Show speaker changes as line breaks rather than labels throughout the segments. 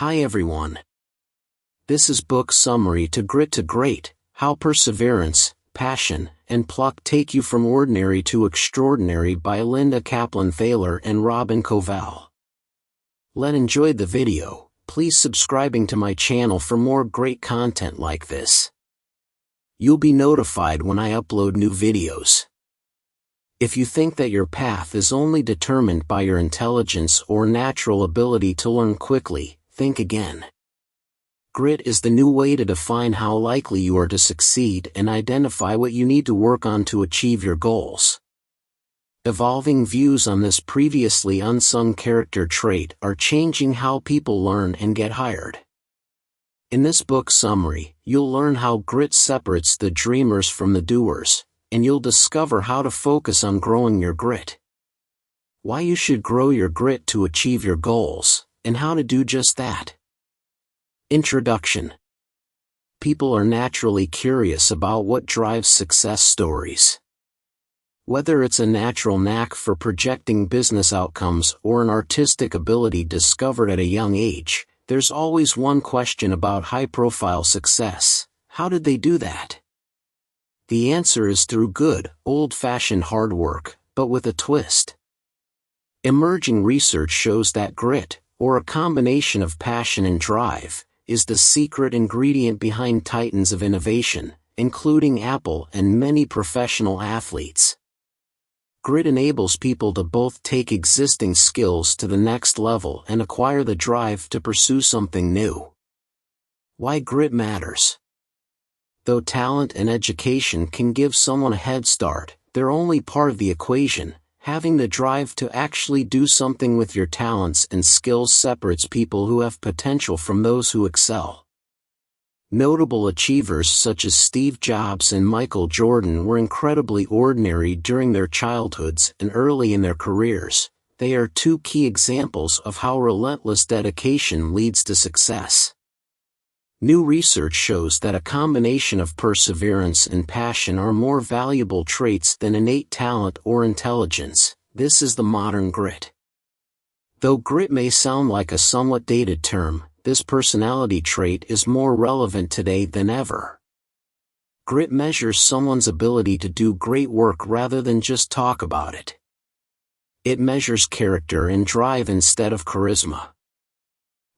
Hi everyone. This is book summary to Grit to Great, How Perseverance, Passion, and Pluck Take You from Ordinary to Extraordinary by Linda Kaplan Thaler and Robin Koval. Let's enjoy the video. Please subscribing to my channel for more great content like this. You'll be notified when I upload new videos. If you think that your path is only determined by your intelligence or natural ability to learn quickly, think again. Grit is the new way to define how likely you are to succeed and identify what you need to work on to achieve your goals. Evolving views on this previously unsung character trait are changing how people learn and get hired. In this book summary, you'll learn how grit separates the dreamers from the doers, and you'll discover how to focus on growing your grit. Why you should grow your grit to achieve your goals, and how to do just that. Introduction. People are naturally curious about what drives success stories. Whether it's a natural knack for projecting business outcomes or an artistic ability discovered at a young age, there's always one question about high-profile success: how did they do that? The answer is through good, old-fashioned hard work, but with a twist. Emerging research shows that grit, or a combination of passion and drive, is the secret ingredient behind titans of innovation, including Apple and many professional athletes. Grit enables people to both take existing skills to the next level and acquire the drive to pursue something new. Why grit matters. Though talent and education can give someone a head start, they're only part of the equation. Having the drive to actually do something with your talents and skills separates people who have potential from those who excel. Notable achievers such as Steve Jobs and Michael Jordan were incredibly ordinary during their childhoods and early in their careers. They are two key examples of how relentless dedication leads to success. New research shows that a combination of perseverance and passion are more valuable traits than innate talent or intelligence. This is the modern grit. Though grit may sound like a somewhat dated term, this personality trait is more relevant today than ever. Grit measures someone's ability to do great work rather than just talk about it. It measures character and drive instead of charisma.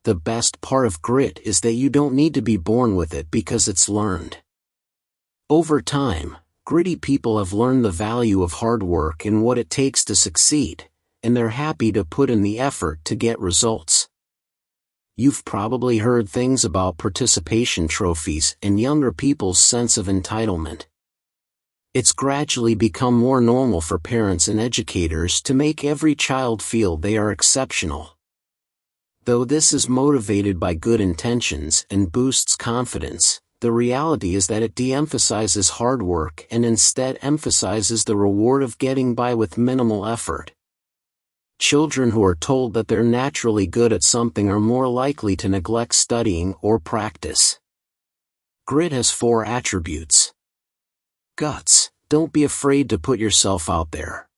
The best part of grit is that you don't need to be born with it because it's learned. Over time, gritty people have learned the value of hard work and what it takes to succeed, and they're happy to put in the effort to get results. You've probably heard things about participation trophies and younger people's sense of entitlement. It's gradually become more normal for parents and educators to make every child feel they are exceptional. Though this is motivated by good intentions and boosts confidence, the reality is that it de-emphasizes hard work and instead emphasizes the reward of getting by with minimal effort. Children who are told that they're naturally good at something are more likely to neglect studying or practice. Grit has 4 attributes. Guts, don't be afraid to put yourself out there.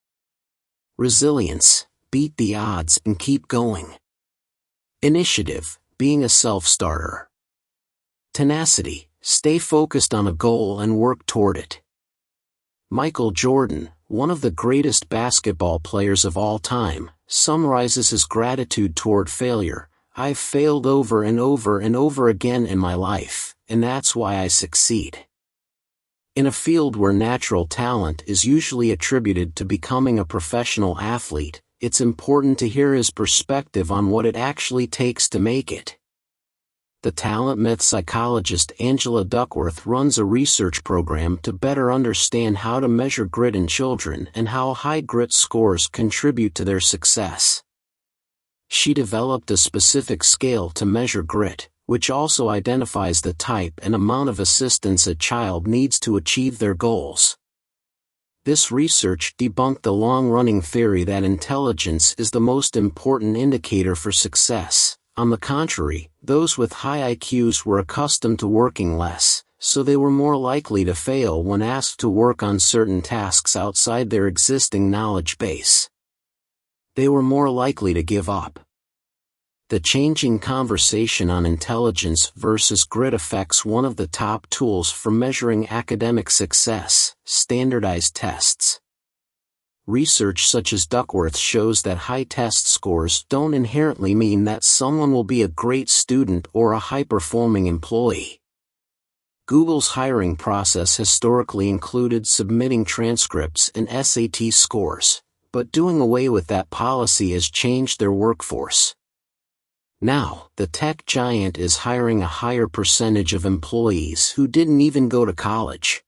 Resilience, beat the odds and keep going. Initiative, being a self-starter. Tenacity, stay focused on a goal and work toward it. Michael Jordan, one of the greatest basketball players of all time, summarizes his gratitude toward failure: "I've failed over and over and over again in my life, and that's why I succeed." In a field where natural talent is usually attributed to becoming a professional athlete, it's important to hear his perspective on what it actually takes to make it. The talent myth psychologist Angela Duckworth runs a research program to better understand how to measure grit in children and how high grit scores contribute to their success. She developed a specific scale to measure grit, which also identifies the type and amount of assistance a child needs to achieve their goals. This research debunked the long-running theory that intelligence is the most important indicator for success. On the contrary, those with high IQs were accustomed to working less, so they were more likely to fail when asked to work on certain tasks outside their existing knowledge base. They were more likely to give up. The changing conversation on intelligence versus grit affects one of the top tools for measuring academic success: standardized tests. Research such as Duckworth shows that high test scores don't inherently mean that someone will be a great student or a high-performing employee. Google's hiring process historically included submitting transcripts and SAT scores, but doing away with that policy has changed their workforce. Now, the tech giant is hiring a higher percentage of employees who didn't even go to college.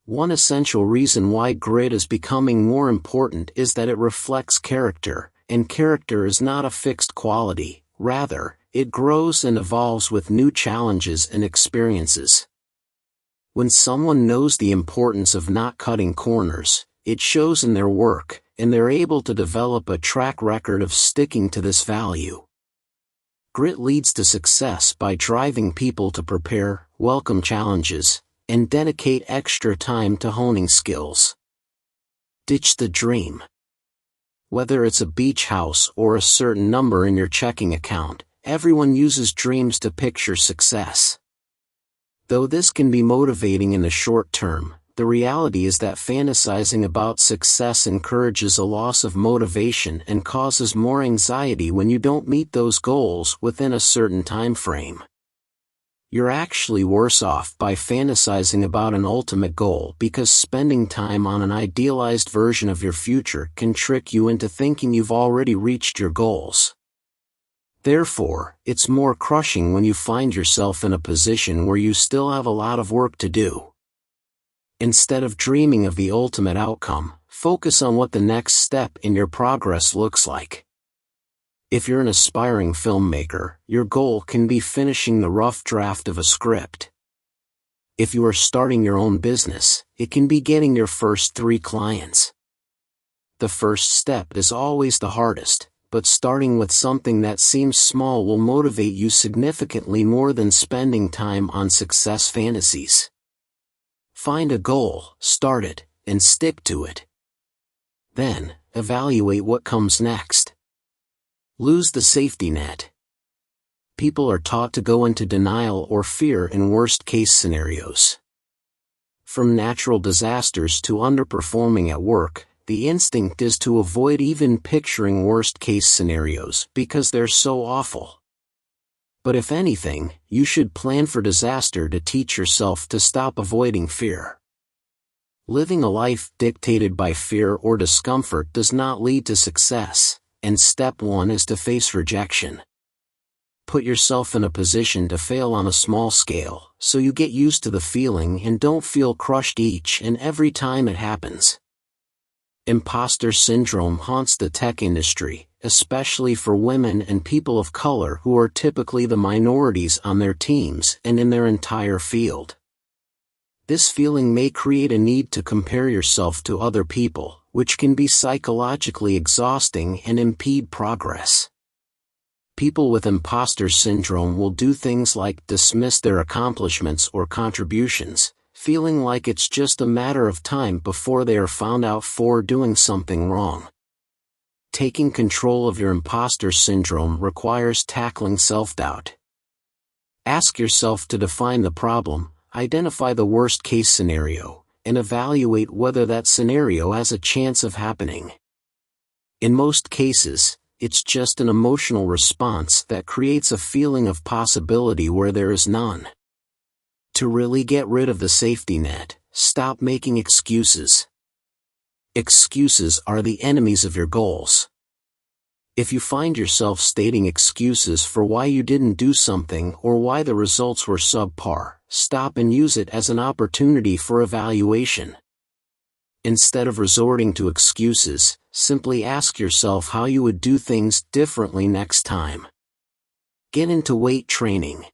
One essential reason why grit is becoming more important is that it reflects character, and character is not a fixed quality. Rather, it grows and evolves with new challenges and experiences. When someone knows the importance of not cutting corners, it shows in their work, and they're able to develop a track record of sticking to this value. Grit leads to success by driving people to prepare, welcome challenges, and dedicate extra time to honing skills. Ditch the dream. Whether it's a beach house or a certain number in your checking account, everyone uses dreams to picture success. Though this can be motivating in the short term, the reality is that fantasizing about success encourages a loss of motivation and causes more anxiety when you don't meet those goals within a certain time frame. You're actually worse off by fantasizing about an ultimate goal, because spending time on an idealized version of your future can trick you into thinking you've already reached your goals. Therefore, it's more crushing when you find yourself in a position where you still have a lot of work to do. Instead of dreaming of the ultimate outcome, focus on what the next step in your progress looks like. If you're an aspiring filmmaker, your goal can be finishing the rough draft of a script. If you are starting your own business, it can be getting your first 3 clients. The first step is always the hardest, but starting with something that seems small will motivate you significantly more than spending time on success fantasies. Find a goal, start it, and stick to it. Then, evaluate what comes next. Lose the safety net. People are taught to go into denial or fear in worst-case scenarios. From natural disasters to underperforming at work, the instinct is to avoid even picturing worst-case scenarios because they're so awful. But if anything, you should plan for disaster to teach yourself to stop avoiding fear. Living a life dictated by fear or discomfort does not lead to success, and step 1 is to face rejection. Put yourself in a position to fail on a small scale, so you get used to the feeling and don't feel crushed each and every time it happens. Imposter syndrome haunts the tech industry, especially for women and people of color who are typically the minorities on their teams and in their entire field. This feeling may create a need to compare yourself to other people, which can be psychologically exhausting and impede progress. People with imposter syndrome will do things like dismiss their accomplishments or contributions, feeling like it's just a matter of time before they are found out for doing something wrong. Taking control of your imposter syndrome requires tackling self-doubt. Ask yourself to define the problem, identify the worst-case scenario, and evaluate whether that scenario has a chance of happening. In most cases, it's just an emotional response that creates a feeling of possibility where there is none. To really get rid of the safety net, stop making excuses. Excuses are the enemies of your goals. If you find yourself stating excuses for why you didn't do something or why the results were subpar, stop and use it as an opportunity for evaluation. Instead of resorting to excuses, simply ask yourself how you would do things differently next time. Get into weight training.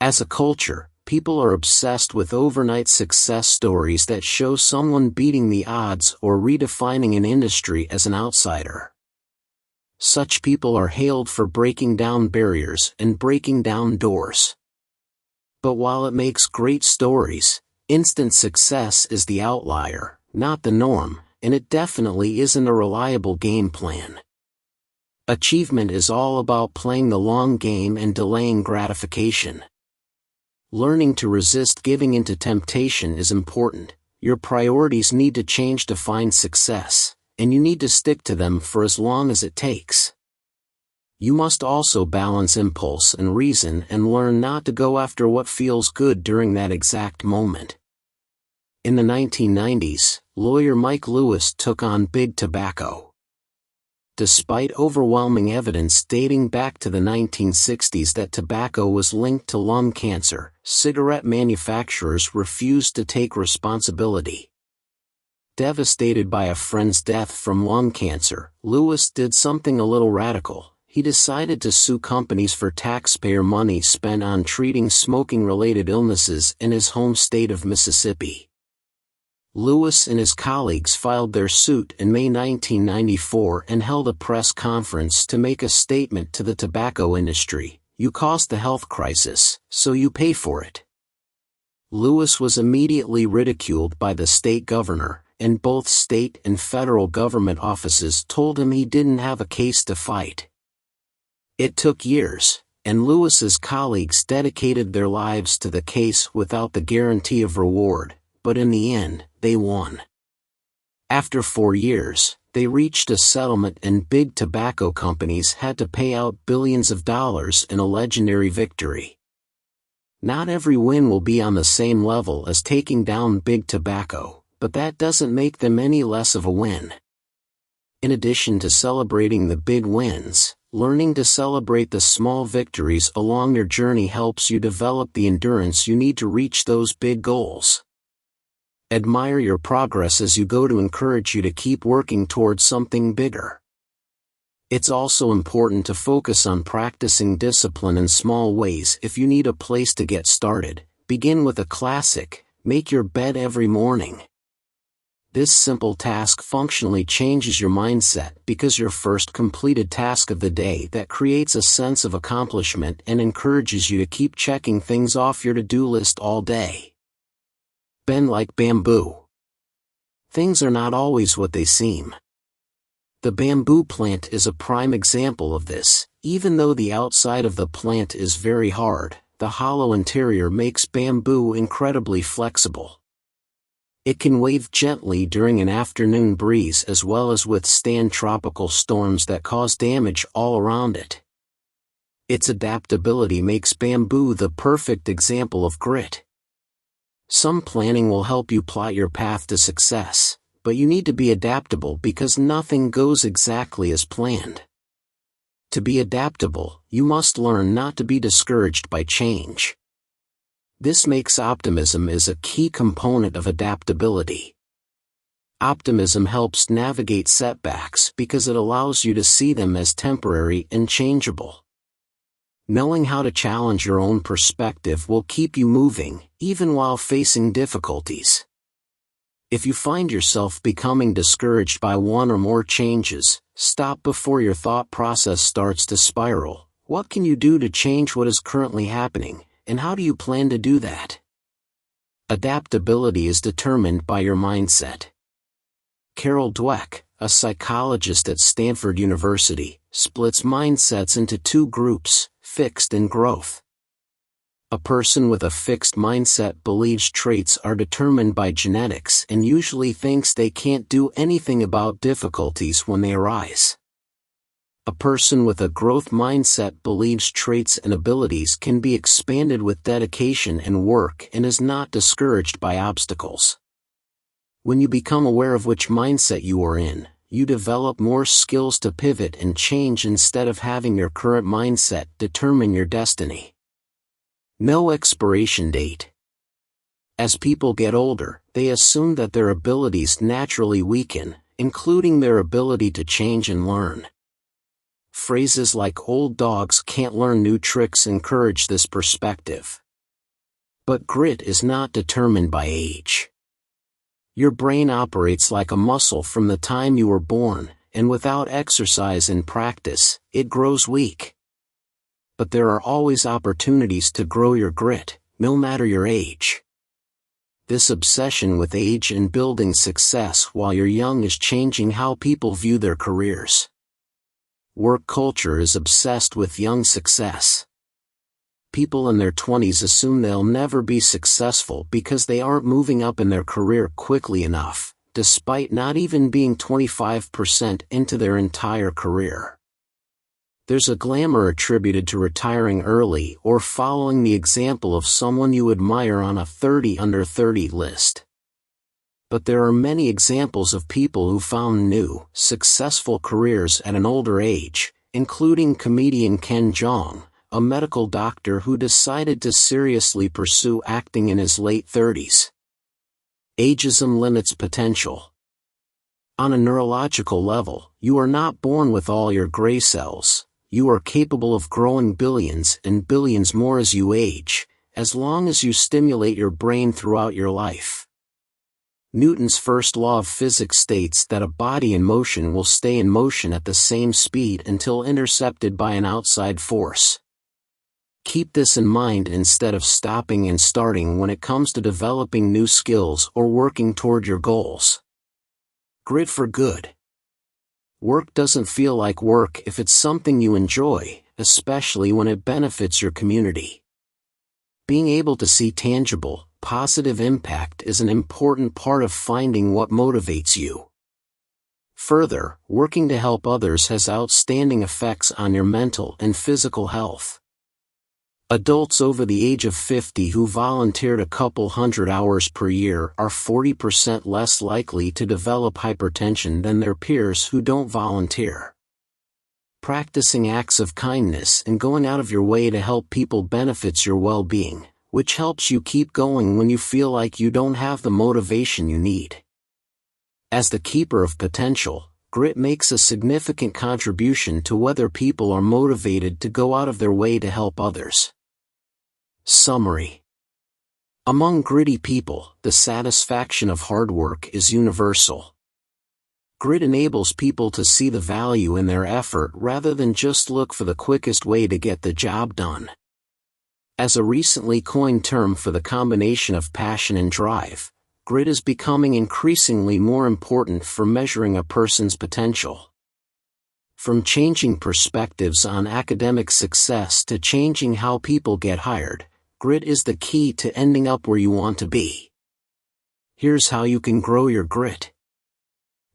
As a culture, people are obsessed with overnight success stories that show someone beating the odds or redefining an industry as an outsider. Such people are hailed for breaking down barriers and breaking down doors. But while it makes great stories, instant success is the outlier, not the norm, and it definitely isn't a reliable game plan. Achievement is all about playing the long game and delaying gratification. Learning to resist giving into temptation is important. Your priorities need to change to find success, and you need to stick to them for as long as it takes. You must also balance impulse and reason and learn not to go after what feels good during that exact moment. In the 1990s, lawyer Mike Lewis took on big tobacco. Despite overwhelming evidence dating back to the 1960s that tobacco was linked to lung cancer, cigarette manufacturers refused to take responsibility. Devastated by a friend's death from lung cancer, Lewis did something a little radical. He decided to sue companies for taxpayer money spent on treating smoking-related illnesses in his home state of Mississippi. Lewis and his colleagues filed their suit in May 1994 and held a press conference to make a statement to the tobacco industry. You caused the health crisis, so you pay for it. Lewis was immediately ridiculed by the state governor, and both state and federal government offices told him he didn't have a case to fight. It took years, and Lewis's colleagues dedicated their lives to the case without the guarantee of reward, but in the end, they won. After 4 years, they reached a settlement and big tobacco companies had to pay out billions of dollars in a legendary victory. Not every win will be on the same level as taking down big tobacco, but that doesn't make them any less of a win. In addition to celebrating the big wins, learning to celebrate the small victories along your journey helps you develop the endurance you need to reach those big goals. Admire your progress as you go to encourage you to keep working towards something bigger. It's also important to focus on practicing discipline in small ways. If you need a place to get started, begin with a classic: make your bed every morning. This simple task functionally changes your mindset because your first completed task of the day that creates a sense of accomplishment and encourages you to keep checking things off your to-do list all day. Bend like bamboo. Things are not always what they seem. The bamboo plant is a prime example of this. Even though the outside of the plant is very hard, the hollow interior makes bamboo incredibly flexible. It can wave gently during an afternoon breeze as well as withstand tropical storms that cause damage all around it. Its adaptability makes bamboo the perfect example of grit. Some planning will help you plot your path to success, but you need to be adaptable because nothing goes exactly as planned. To be adaptable, you must learn not to be discouraged by change. This makes optimism is a key component of adaptability. Optimism helps navigate setbacks because it allows you to see them as temporary and changeable. Knowing how to challenge your own perspective will keep you moving, even while facing difficulties. If you find yourself becoming discouraged by one or more changes, stop before your thought process starts to spiral. What can you do to change what is currently happening? And how do you plan to do that? Adaptability is determined by your mindset. Carol Dweck, a psychologist at Stanford University, splits mindsets into two groups: fixed and growth. A person with a fixed mindset believes traits are determined by genetics and usually thinks they can't do anything about difficulties when they arise. A person with a growth mindset believes traits and abilities can be expanded with dedication and work and is not discouraged by obstacles. When you become aware of which mindset you are in, you develop more skills to pivot and change instead of having your current mindset determine your destiny. No expiration date. As people get older, they assume that their abilities naturally weaken, including their ability to change and learn. Phrases like "old dogs can't learn new tricks" encourage this perspective. But grit is not determined by age. Your brain operates like a muscle from the time you were born, and without exercise and practice, it grows weak. But there are always opportunities to grow your grit, no matter your age. This obsession with age and building success while you're young is changing how people view their careers. work culture is obsessed with young success. People in their 20s assume they'll never be successful because they aren't moving up in their career quickly enough, despite not even being 25% into their entire career. There's a glamour attributed to retiring early or following the example of someone you admire on a 30 under 30 list. But there are many examples of people who found new, successful careers at an older age, including comedian Ken Jeong, a medical doctor who decided to seriously pursue acting in his late 30s. Ageism limits potential. On a neurological level, you are not born with all your gray cells. You are capable of growing billions and billions more as you age, as long as you stimulate your brain throughout your life. Newton's first law of physics states that a body in motion will stay in motion at the same speed until intercepted by an outside force. Keep this in mind instead of stopping and starting when it comes to developing new skills or working toward your goals. Grit for good. Work doesn't feel like work if it's something you enjoy, especially when it benefits your community. Being able to see tangible, positive impact is an important part of finding what motivates you. Further, working to help others has outstanding effects on your mental and physical health. Adults over the age of 50 who volunteered a couple hundred hours per year are 40% less likely to develop hypertension than their peers who don't volunteer. Practicing acts of kindness and going out of your way to help people benefits your well-being, which helps you keep going when you feel like you don't have the motivation you need. As the keeper of potential, grit makes a significant contribution to whether people are motivated to go out of their way to help others. Summary. Among gritty people, the satisfaction of hard work is universal. Grit enables people to see the value in their effort rather than just look for the quickest way to get the job done. As a recently coined term for the combination of passion and drive, grit is becoming increasingly more important for measuring a person's potential. From changing perspectives on academic success to changing how people get hired, grit is the key to ending up where you want to be. Here's how you can grow your grit.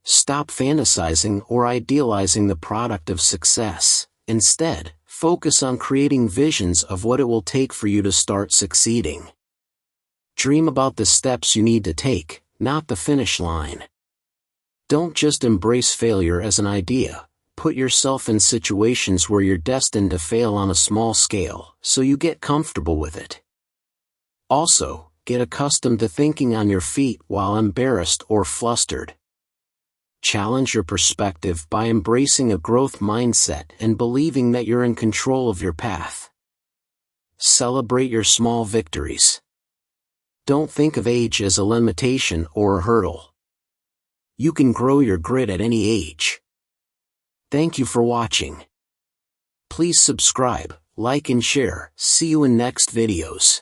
Stop fantasizing or idealizing the product of success. Instead, focus on creating visions of what it will take for you to start succeeding. Dream about the steps you need to take, not the finish line. Don't just embrace failure as an idea. Put yourself in situations where you're destined to fail on a small scale, so you get comfortable with it. Also, get accustomed to thinking on your feet while embarrassed or flustered. Challenge your perspective by embracing a growth mindset and believing that you're in control of your path. Celebrate your small victories. Don't think of age as a limitation or a hurdle. You can grow your grit at any age. Thank you for watching. Please subscribe, like and share. See you in next videos.